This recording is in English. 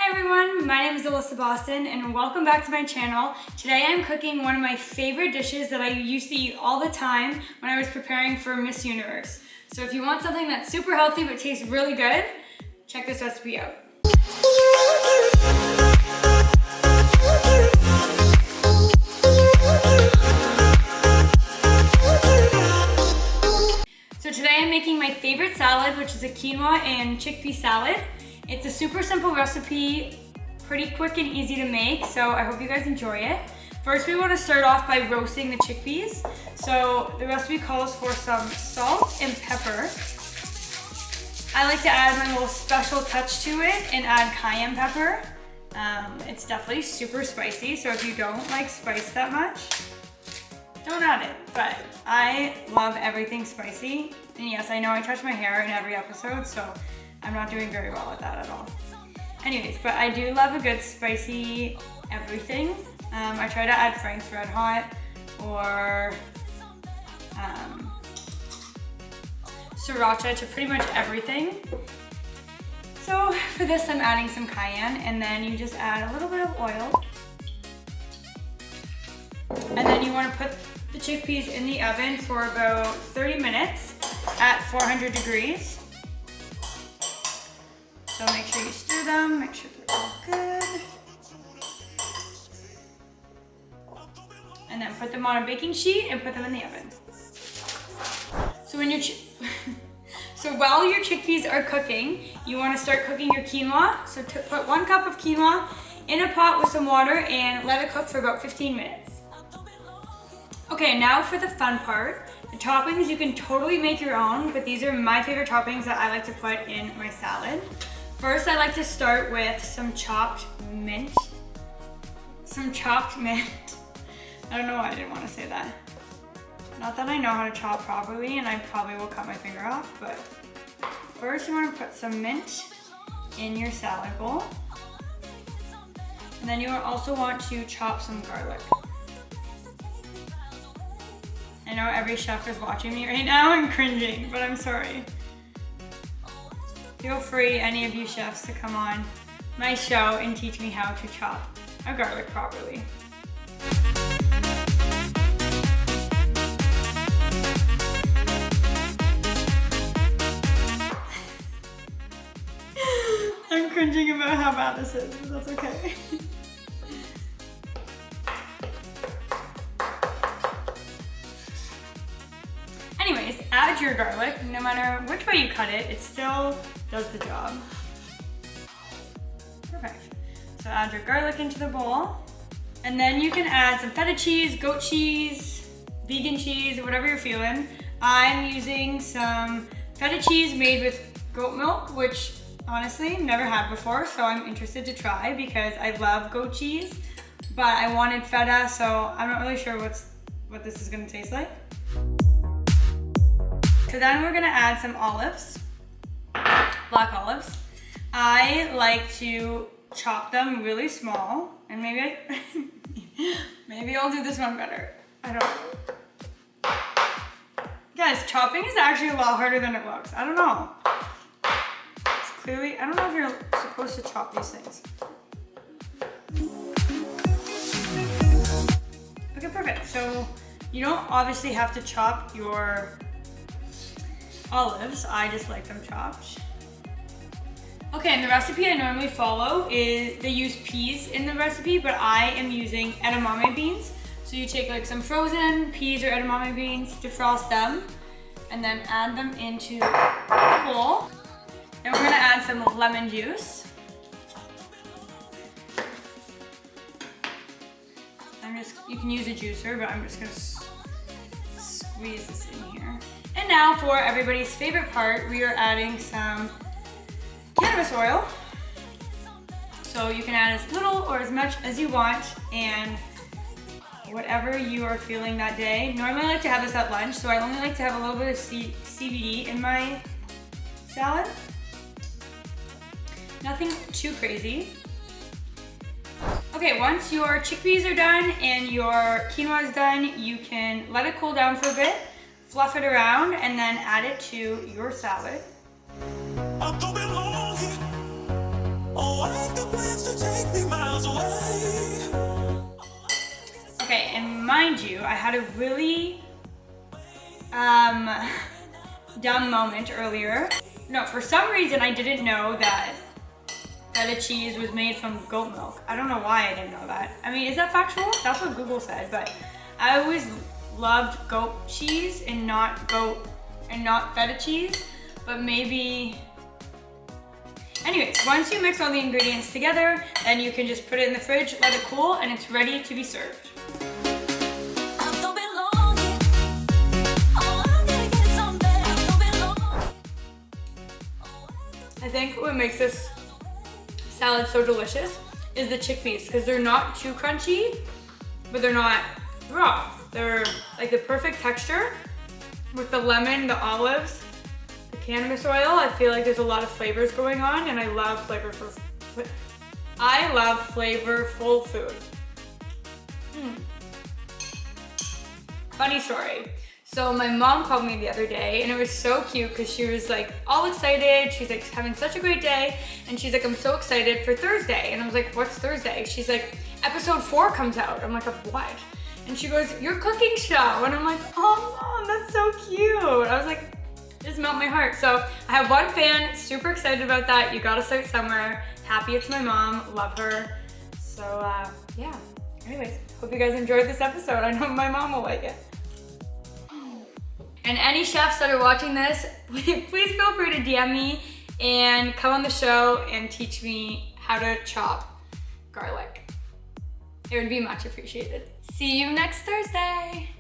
Hi everyone, my name is Alyssa Boston and welcome back to my channel. Today I'm cooking one of my favorite dishes that I used to eat all the time when I was preparing for Miss Universe. So if you want something that's super healthy but tastes really good, check this recipe out. So today I'm making my favorite salad, which is a quinoa and chickpea salad. It's a super simple recipe, pretty quick and easy to make, so I hope you guys enjoy it. First, we want to start off by roasting the chickpeas. So the recipe calls for some salt and pepper. I like to add my little special touch to it and add cayenne pepper. It's definitely super spicy, so if you don't like spice that much, don't add it. But I love everything spicy. And yes, I know I touch my hair in every episode, so I'm not doing very well at that at all. Anyways, but I do love a good spicy everything. I try to add Frank's Red Hot or sriracha to pretty much everything. So for this, I'm adding some cayenne, and then you just add a little bit of oil. And then you want to put the chickpeas in the oven for about 30 minutes at 400 degrees. So make sure you stir them, make sure they're all good. And then put them on a baking sheet and put them in the oven. So when while your chickpeas are cooking, you want to start cooking your quinoa. So put 1 cup of quinoa in a pot with some water and let it cook for about 15 minutes. Okay, now for the fun part. The toppings you can totally make your own, but these are my favorite toppings that I like to put in my salad. First, I like to start with some chopped mint. I don't know why I didn't want to say that. Not that I know how to chop properly, and I probably will cut my finger off, but first you want to put some mint in your salad bowl. And then you also want to chop some garlic. I know every chef is watching me right now and cringing, but I'm sorry. Feel free, any of you chefs, to come on my show and teach me how to chop a garlic properly. I'm cringing about how bad this is, but that's okay. Anyways, add your garlic. No matter which way you cut it, it still does the job. Perfect. So add your garlic into the bowl. And then you can add some feta cheese, goat cheese, vegan cheese, whatever you're feeling. I'm using some feta cheese made with goat milk, which honestly I've never had before, so I'm interested to try because I love goat cheese, but I wanted feta, so I'm not really sure what this is gonna taste like. So then we're gonna add some olives, black olives. I like to chop them really small, and maybe I'll do this one better. I don't know. Guys, chopping is actually a lot harder than it looks. I don't know. It's clearly, I don't know if you're supposed to chop these things. Okay, perfect. So you don't obviously have to chop your olives, I just like them chopped. Okay, and the recipe I normally follow is, they use peas in the recipe, but I am using edamame beans. So you take like some frozen peas or edamame beans, defrost them, and then add them into the bowl. Then we're gonna add some lemon juice. You can use a juicer, but I'm just gonna squeeze this in here. And now for everybody's favorite part, we are adding some cannabis oil. So you can add as little or as much as you want, and whatever you are feeling that day. Normally I like to have this at lunch, so I only like to have a little bit of CBD in my salad. Nothing too crazy. Okay, once your chickpeas are done and your quinoa is done, you can let it cool down for a bit, fluff it around, and then add it to your salad. Okay, and mind you, I had a really dumb moment earlier. No, for some reason I didn't know that feta cheese was made from goat milk. I don't know why I didn't know that. I mean, is that factual? That's what Google said, but I always loved goat cheese and not feta cheese, but maybe. Anyways, once you mix all the ingredients together, then you can just put it in the fridge, let it cool, and it's ready to be served. I think what makes this salad so delicious is the chickpeas, because they're not too crunchy, but they're not raw. They're like the perfect texture with the lemon, the olives, the cannabis oil. I feel like there's a lot of flavors going on, and I love flavorful food. Funny story. So my mom called me the other day, and it was so cute because she was like all excited. She's like having such a great day, and she's like, I'm so excited for Thursday. And I was like, what's Thursday? She's like, episode 4 comes out. I'm like, of what? And she goes, your cooking show. And I'm like, oh Mom, that's so cute. I was like, just melt my heart. So I have one fan, super excited about that. You gotta start somewhere. Happy it's my mom, love her. So yeah, anyways, hope you guys enjoyed this episode. I know my mom will like it. And any chefs that are watching this, please feel free to DM me and come on the show and teach me how to chop garlic. It would be much appreciated. See you next Thursday.